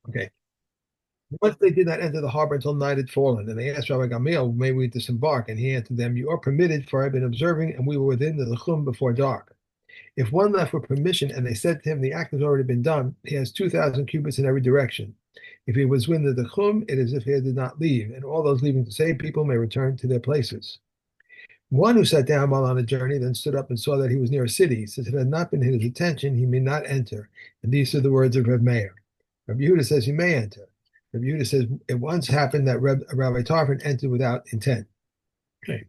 Okay. Once they did not enter the harbor until night had fallen, and they asked Rabbi Gamliel, "May we disembark?" And he answered them, "You are permitted, for I have been observing, and we were within the Lechum before dark." If one left with permission, and they said to him, "The act has already been done," he has 2,000 cubits in every direction. If he was within the Chum, it is as if he did not leave, and all those leaving to save people may return to their places. One who sat down while on a journey then stood up and saw that he was near a city. Since it had not been his intention, he may not enter. And these are the words of Reb Meir. Rabbi Yehuda says he may enter. Rabbi Yehuda says it once happened that Rabbi Tarfon entered without intent. Okay.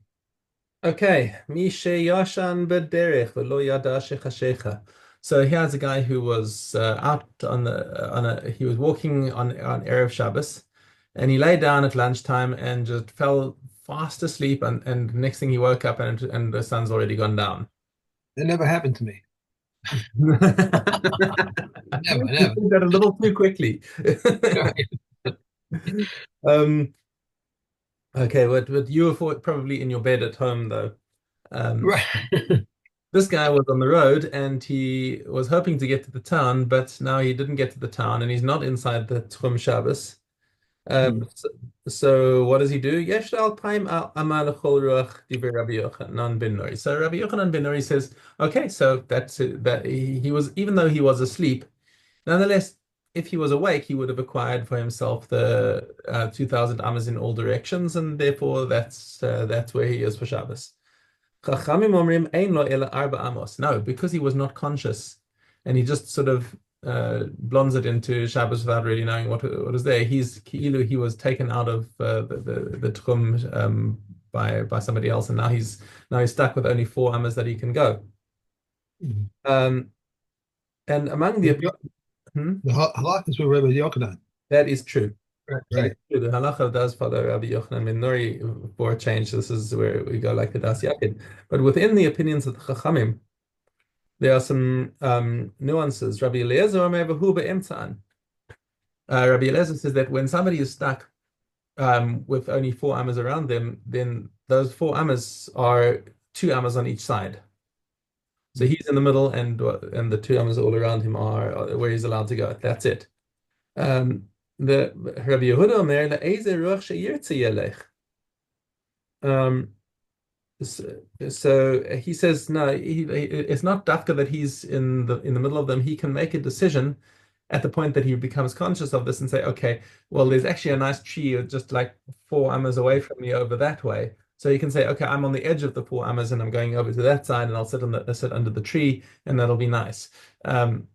Okay, Mishe Yashan Bederech v'lo yada shechashecha. So here's a guy who was out on a he was walking on Erev Shabbos, and he lay down at lunchtime and just fell fast asleep, and next thing he woke up and the sun's already gone down. That never happened to me. You Never, never. did that a little too quickly. Um, okay, but you were probably in your bed at home though. Um, Right. This guy was on the road and he was hoping to get to the town, but now he didn't get to the town and he's not inside the Tchum Shabbos. Hmm. So what does he do? Yesh al paim amal chol ruach divrei Rabbi Yochanan ben Nuri. So Rabbi Yochanan ben Nuri says, okay, so that's it, that he was, even though he was asleep, nonetheless, if he was awake, he would have acquired for himself the 2,000 amas in all directions, and therefore that's where he is for Shabbos. Chachamim omrim ein lo ela arba amos. No, because he was not conscious, and he just sort of blondes it into Shabbos without really knowing what is there. He was taken out of the tchum by somebody else, and now he's stuck with only 4 amas that he can go. Mhm. Um, and among the hmm? The halach is with Rabbi Yochanan. That is true. Right, That is right. true. The halacha does follow Rabbi Yochanan ben Nuri for a change. This is where we go like the Das Yakid. But within the opinions of the Chachamim, there are some nuances. Rabbi Eliezer Omer v'hu be'emtza'an. Rabbi Eliezer says that when somebody is stuck with only 4 amas around them, then those 4 amas are 2 amas on each side. So he's in the middle, and the 2 amas all around him are where he's allowed to go. That's it. Um, the Rabbi Yehuda Omer le'ezer ruach she'yirtze yelech. Um, so he says no. It's not dafka that he's in the middle of them. He can make a decision at the point that he becomes conscious of this and say, okay, well, there's actually a nice tree just like 4 amas away from me over that way. So he can say, okay, I'm on the edge of the 4 amas and I'm going over to that side and I'll sit under the tree and that'll be nice. And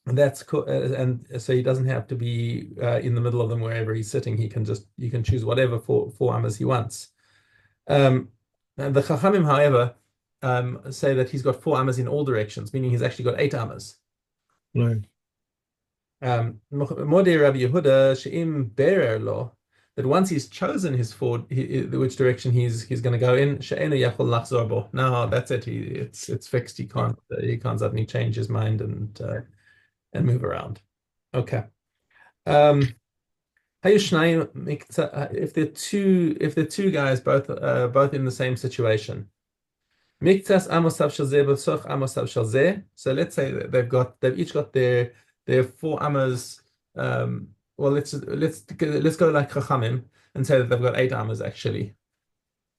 that's cool. And so he doesn't have to be in the middle of them wherever he's sitting. You can choose whatever 4 amas he wants. And the Chachamim, however, say that he's got 4 amas in all directions, meaning he's actually got 8 amas. Right. Modeh Rabbi Yehuda she'im berer lo, that once he's chosen which direction he's going to go in, she'enu yachol lachzor bo. Now that's it. It's fixed. He can't suddenly change his mind and move around. Okay. If they're two guys both in the same situation. Miktas amosav shel zeh b'soch amosav shel zeh. So let's say that they've each got their 4 amas. Well, let's go like Chachamim and say that they've got 8 amas actually.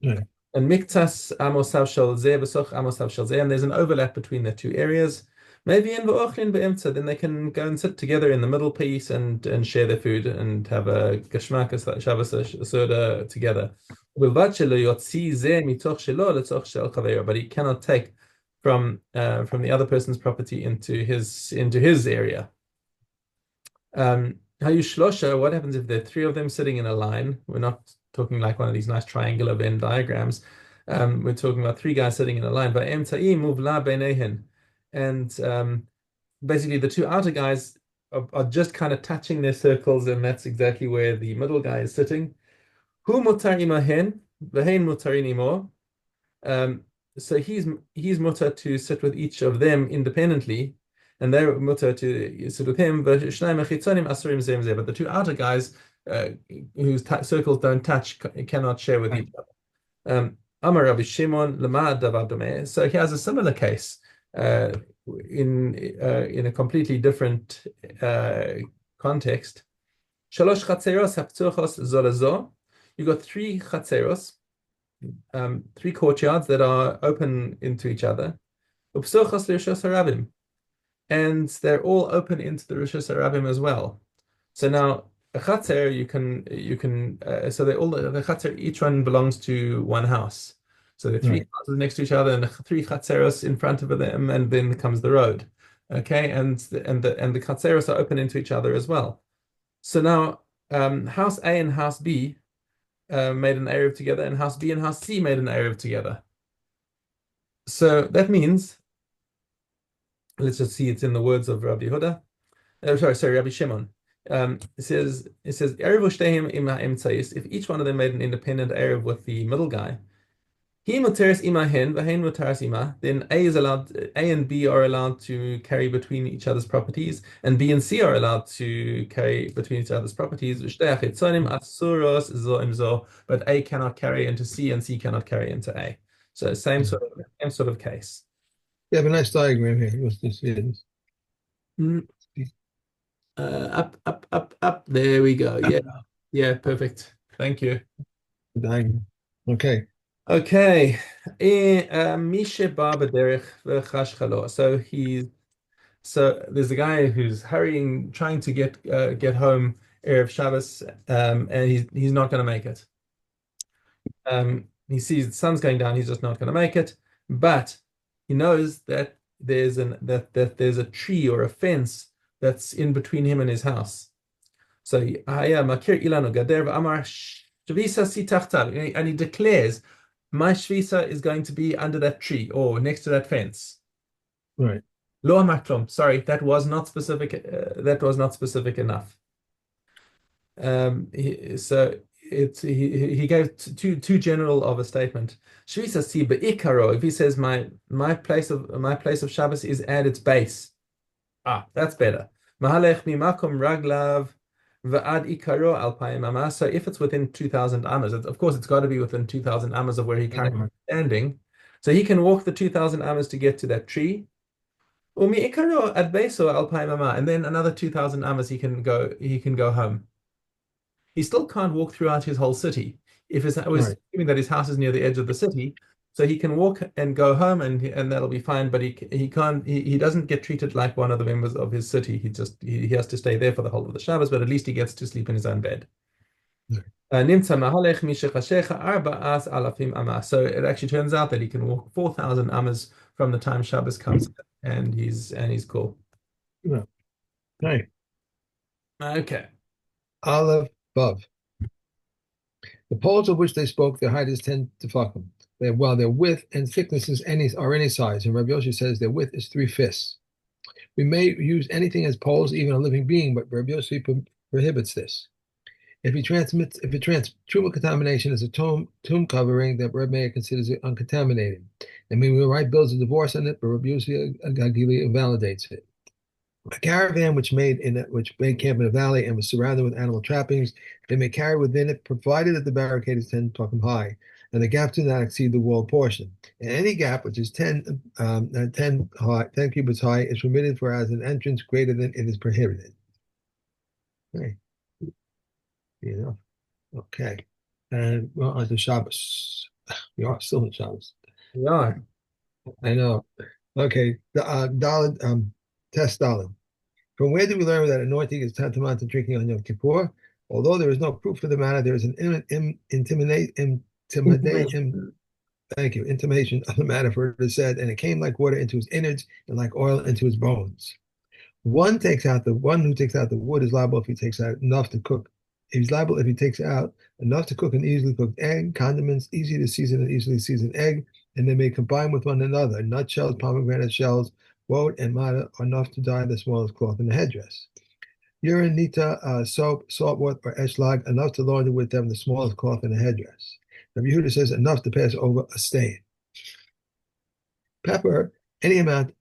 Right. And miktas amosav shel zeh b'soch amosav shel zeh, and there's an overlap between the two areas. Maybe in v'ochlin be'emtza, then they can go and sit together in the middle piece and share their food and have a gashmak Shabbos soda together. But he cannot take from the other person's property into his area. What happens if there are three of them sitting in a line? We're not talking like one of these nice triangular Venn diagrams. We're talking about three guys sitting in a line. And basically, the two outer guys are just kind of touching their circles, and that's exactly where the middle guy is sitting. Hu mutar imahen, v'hein mutarin imo. So he's mutar to sit with each of them independently, and they're mutar to sit with him. But the two outer guys, whose circles don't touch, cannot share with each other. Amar Rabbi Shimon lemad davar domeh. So he has a similar case. in a completely different context. Shalosh chatzeros haptuchos zolazo. You got three chatzeros, three courtyards that are open into each other. Upsuchos lirshos harabim, and they're all open into the rishos harabim as well. So now a chatzer so they all the chatzer, each one belongs to one house. So there are three Right. houses next to each other and three chatzeros in front of them, and then comes the road. Okay, and the chatzeros are open into each other as well. So now house A and house B made an Eruv together, and house B and house C made an Eruv together. So that means, let's just see, it's in the words of Rabbi Yehuda. Sorry, Rabbi Shimon. It says Erev Shteim im ha'emtzais. If each one of them made an independent Erev with the middle guy, he muteres ima hen v'hen muteres ima. Then A and B are allowed to carry between each other's properties, and B and C are allowed to carry between each other's properties. V'shtei achitzonim asuros zo im zo. But A cannot carry into C, and C cannot carry into A. So same sort of case. You have a nice diagram here. Let's just see this. Mm. Up. There we go. Yeah, yeah, perfect. Thank you. Diagram. Okay. Okay. Mishe ba b'derech v'chashchalo. So there's a guy who's hurrying, trying to get home Erev Shabbos, and he's not going to make it. He sees the sun's going down. He's just not going to make it. But he knows that there's a tree or a fence that's in between him and his house. So Haya Makir Ilanu Gader Amar Shvisa Sitachtav, and he declares, my Shvisa is going to be under that tree or next to that fence. Right. Lo Maklum. Sorry, that was not specific. That was not specific enough. So he gave too general of a statement. Shvisa si be'ikaro. If he says my place of Shabbos is at its base, that's better. Mahalech mimakom raglav va'ad ikaro alpayim amas. So if it's within 2,000 amas, of course it's got to be within 2,000 amas of where he currently is standing. So he can walk the 2,000 amas to get to that tree. Umi ikaro ad beso alpayim ama, and then another 2,000 amas he can go home. He still can't walk throughout his whole city. If I was assuming that his house is near the edge of the city, so he can walk and go home, and that'll be fine. But he can't. He doesn't get treated like one of the members of his city. He has to stay there for the whole of the Shabbos. But at least he gets to sleep in his own bed. Nimtza mahalech mishechashecha arba'as alafim amas. So it actually turns out that he can walk 4,000 amas from the time Shabbos comes, and he's cool. Yeah. Right. Okay. Aleph Vav. The poles of which they spoke, their height is 10 tefachim. While their width and thickness are any size, and Rabbi Yossi says their width is 3 fists. We may use anything as poles, even a living being, but Rabbi Yossi prohibits this. If truma contamination is a tomb covering that Rabbi Meir considers it uncontaminated, and we will write bills of divorce on it, but Rabbi Yossi Agili invalidates it. A caravan which made camp in a valley and was surrounded with animal trappings, they may carry within it, provided that the barricade is 10 tefachim high, and the gaps do not exceed the wall portion. And any gap which is 10 cubits high is permitted, whereas an entrance greater than it is prohibited. Okay. Okay. And well, on to Shabbos. We are still in Shabbos. We are. I know. Okay. Test Dalit. From where do we learn that anointing is tantamount to drinking on Yom Kippur? Although there is no proof for the matter, there is an intimation of the matter, for it is said, and it came like water into his innards and like oil into his bones. One who takes out the wood is liable if he takes out enough to cook. He's liable if he takes out enough to cook an easily cooked egg, condiments, easy to season an easily seasoned egg, and they may combine with one another. Nutshells, pomegranate shells, woad, and matter are enough to dye the smallest cloth in the headdress. Urine, nita, soap, saltwater, or eshlag, enough to launder with them the smallest cloth in the headdress. Rabbi Yehuda says enough to pass over a stain. Pepper, any amount,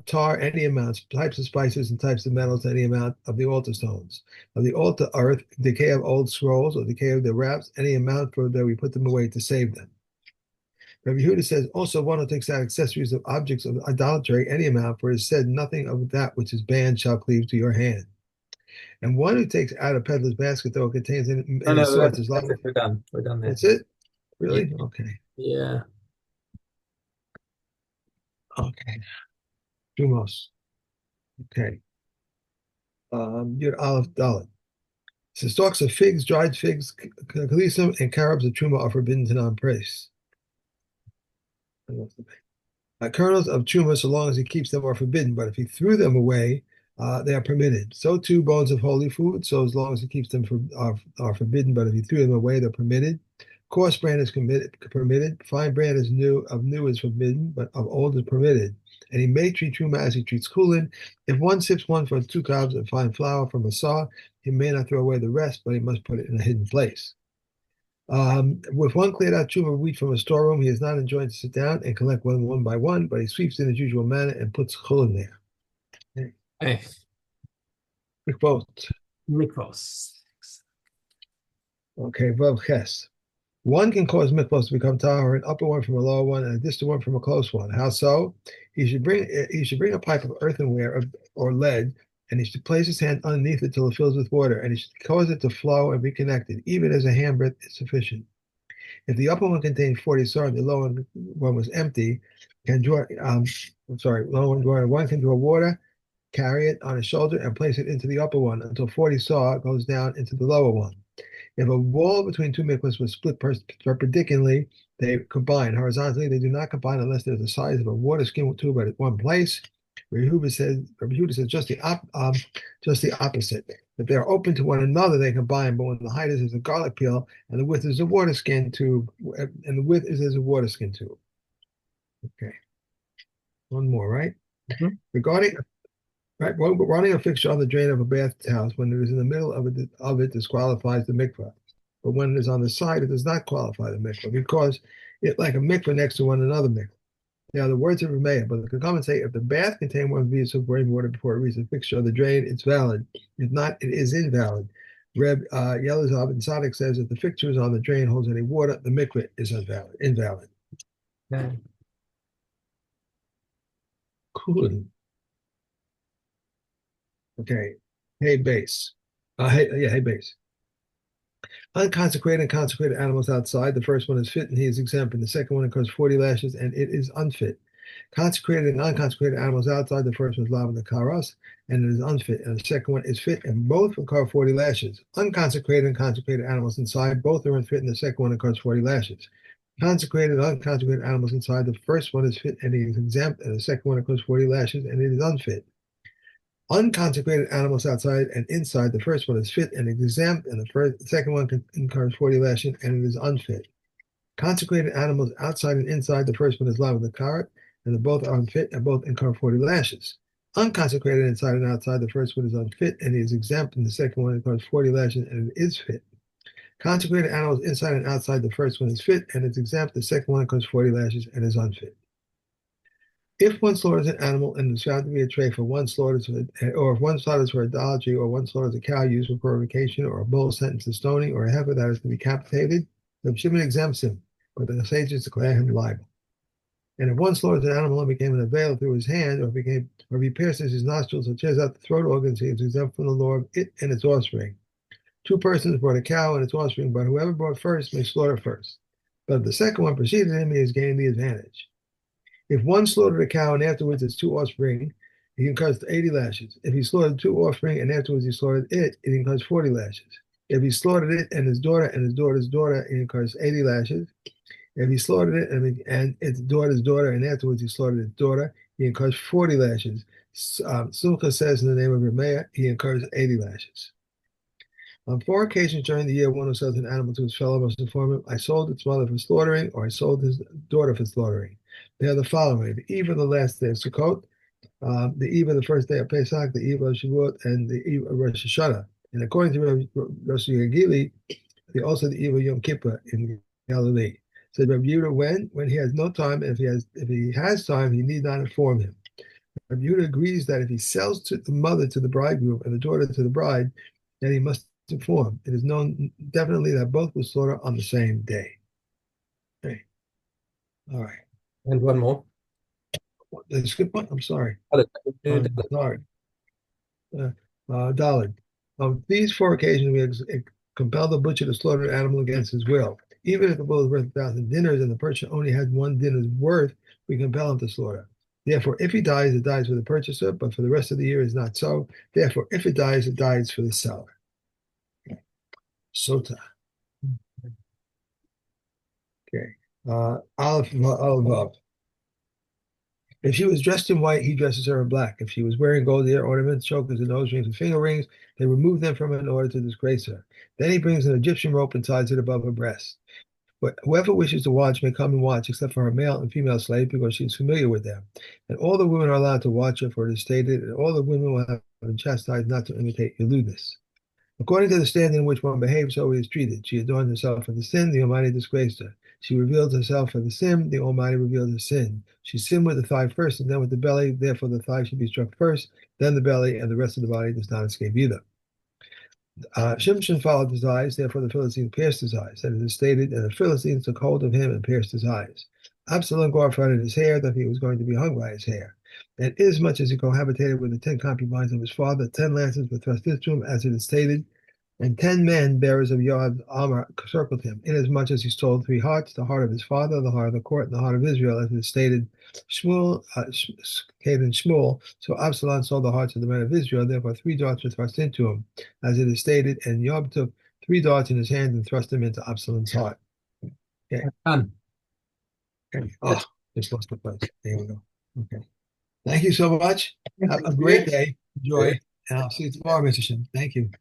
tar, any amount, types of spices and types of metals, any amount of the altar stones. Of the altar earth, decay of old scrolls or decay of their wraps, any amount, for that we put them away to save them. Rabbi Yehuda says, also one who takes out accessories of objects of idolatry any amount, for it is said, nothing of that which is banned shall cleave to your hand. And one who takes out a peddler's basket, though it contains No, any no, sorts, is that's liable. it. We're done. We're done there. That's it? Yeah, Really? Okay. yeah. Okay. Trumos. Okay. Yud Aleph Dalet. So stalks of figs, dried figs, kalisum, and carobs of truma are forbidden to non-praise. Kernels of truma, so long as he keeps them, are forbidden, but if he threw them away, they are permitted. So too, bones of holy food, so as long as he keeps them are forbidden, but if he threw them away, they're permitted. Coarse bran is permitted. Fine bran is new is forbidden, but of old is permitted. And he may treat truma as he treats kulin. If one sips one for 2 cobs of fine flour from a saw, he may not throw away the rest, but he must put it in a hidden place. With one cleared out chuma of wheat from a storeroom, he is not enjoined to sit down and collect one by one, but he sweeps in his usual manner and puts chul in there. Okay. Hey, Quick vote. Mikvos. Okay, Vav Ches. One can cause mikvos to become tahor, an upper one from a lower one, and a distant one from a close one. How so? He should bring a pipe of earthenware or lead, and he should place his hand underneath it till it fills with water, and he should cause it to flow and be connected, even as a handbreadth is sufficient. If the upper one contained 40 sar and the lower one was empty, can draw. Lower one can draw water, carry it on his shoulder, and place it into the upper one until 40 saw goes down into the lower one. If a wall between two mikvahs was split perpendicularly, they combine. Horizontally, they do not combine unless they're the size of a water skin tube at one place. Rabbi Yehuda says just the opposite. If they're open to one another, they combine. But when the height is a garlic peel and the width is a water skin tube, and the width is as a water skin tube. Okay, one more, right? Mhm. Regarding Right, running a fixture on the drain of a bathhouse when it is in the middle of it disqualifies the mikvah. But when it is on the side, it does not qualify the mikvah because it like a mikvah next to one another mikvah. Now, the words of Rameh, but the comments say if the bath contained 1 of rainwater before it reaches the fixture of the drain, it's valid. If not, it is invalid. Reb Yelazar ben Tzadok says if the fixture is on the drain holds any water, the mikvah is invalid. Okay. Cool. Okay. Hey, base. Hey, base. Unconsecrated and consecrated animals outside. The first one is fit and he is exempt, and the second one incurs 40 lashes and it is unfit. Consecrated and unconsecrated animals outside. The first one is lav and the karas, and it is unfit, and the second one is fit, and both incur 40 lashes. Unconsecrated and consecrated animals inside, both are unfit, and the second one incurs 40 lashes. Consecrated and unconsecrated animals inside, the first one is fit and he is exempt, and the second one incurs 40 lashes and it is unfit. Unconsecrated animals outside and inside, the first one is fit and exempt, and the second one incurs 40 lashes and it is unfit. Consecrated animals outside and inside, the first one is live with the carrot, and the both are unfit and both incur 40 lashes. Unconsecrated inside and outside, the first one is unfit and he is exempt, and the second one incurs 40 lashes and it is fit. Consecrated animals inside and outside, the first one is fit and is exempt, the second one incurs 40 lashes and is unfit. If one slaughters an animal and is found to be a trait for one slaughters, or if one slaughters for idolatry, or one slaughters a cow used for purification, or a bull sentenced to stoning, or a heifer that is to be decapitated, the Shimon exempts him, but the sages declare him liable. And if one slaughters an animal and became an avail through his hand, or if he pierces his nostrils or tears out the throat organs, he is exempt from the law of it and its offspring. 2 persons brought a cow and its offspring, but whoever brought first may slaughter first. But if the second one preceded him, he has gained the advantage. If one slaughtered a cow and afterwards its 2 offspring, he incurs 80 lashes. If he slaughtered 2 offspring and afterwards he slaughtered it incurs 40 lashes. If he slaughtered it and his daughter's daughter, he incurs 80 lashes. If he slaughtered it and its daughter's daughter and afterwards he slaughtered its daughter, he incurs 40 lashes. Sumcha says in the name of Rameh, he incurs 80 lashes. On 4 occasions during the year, one who sells an animal to his fellow must inform him, I sold its mother for slaughtering, or I sold his daughter for slaughtering. They are the following: the eve of the last day of Sukkot, the eve of the first day of Pesach, the eve of Shavuot, and the eve of Rosh Hashanah. And according to Rosh Gili, also the eve of Yom Kippur in Galilee. Said Rabbi Yehuda, when he has no time, if he has time, he need not inform him. Rabbi Yehuda agrees that if he sells to the mother to the bridegroom and the daughter to the bride, then he must inform. It is known definitely that both will slaughter on the same day. Okay. All right. And one more. Did I skip one? I'm sorry. Dalit. I'm sorry. Uh, Dalit. On these four occasions, we compelled the butcher to slaughter an animal against his will. Even if the bull is worth 1,000 dinars and the purchaser only had one dinar's worth, we compel him to slaughter. Therefore, if he dies, it dies for the purchaser, but for the rest of the year, it's not so. Therefore, if it dies for the seller. Sota. Okay. Olive. If she was dressed in white, he dresses her in black. If she was wearing gold ear ornaments, chokers, and nose rings and finger rings, they remove them from her in order to disgrace her. Then he brings an Egyptian rope and ties it above her breast. But whoever wishes to watch may come and watch, except for her male and female slave, because she is familiar with them. And all the women are allowed to watch her, for it is stated, and all the women will have been chastised not to imitate your lewdness. According to the standard in which one behaves, so he is treated. She adorned herself for the sin, the Almighty disgraced her. She revealed herself for the sin, the Almighty revealed her sin. She sinned with the thigh first and then with the belly, therefore the thigh should be struck first, then the belly, and the rest of the body does not escape either. Shimshon followed his eyes, therefore the Philistines pierced his eyes. And it is stated, and the Philistines took hold of him and pierced his eyes. Absalom glorified his hair, that he was going to be hung by his hair. And inasmuch as he cohabitated with the 10 concubines of his father, 10 lances were thrust into him, as it is stated, and 10 men, bearers of Joab's armor, circled him, inasmuch as he stole 3 hearts, the heart of his father, the heart of the court, and the heart of Israel, as it is stated, Shmuel, Caden Shmuel. So Absalom stole the hearts of the men of Israel, therefore 3 darts were thrust into him, as it is stated, and Joab took 3 darts in his hand and thrust them into Absalom's heart. Okay. Done. Okay. Oh, just lost the place. There we go. Okay. Thank you so much. Have a great day. Enjoy. And I'll see you tomorrow, Mr. Shin. Thank you.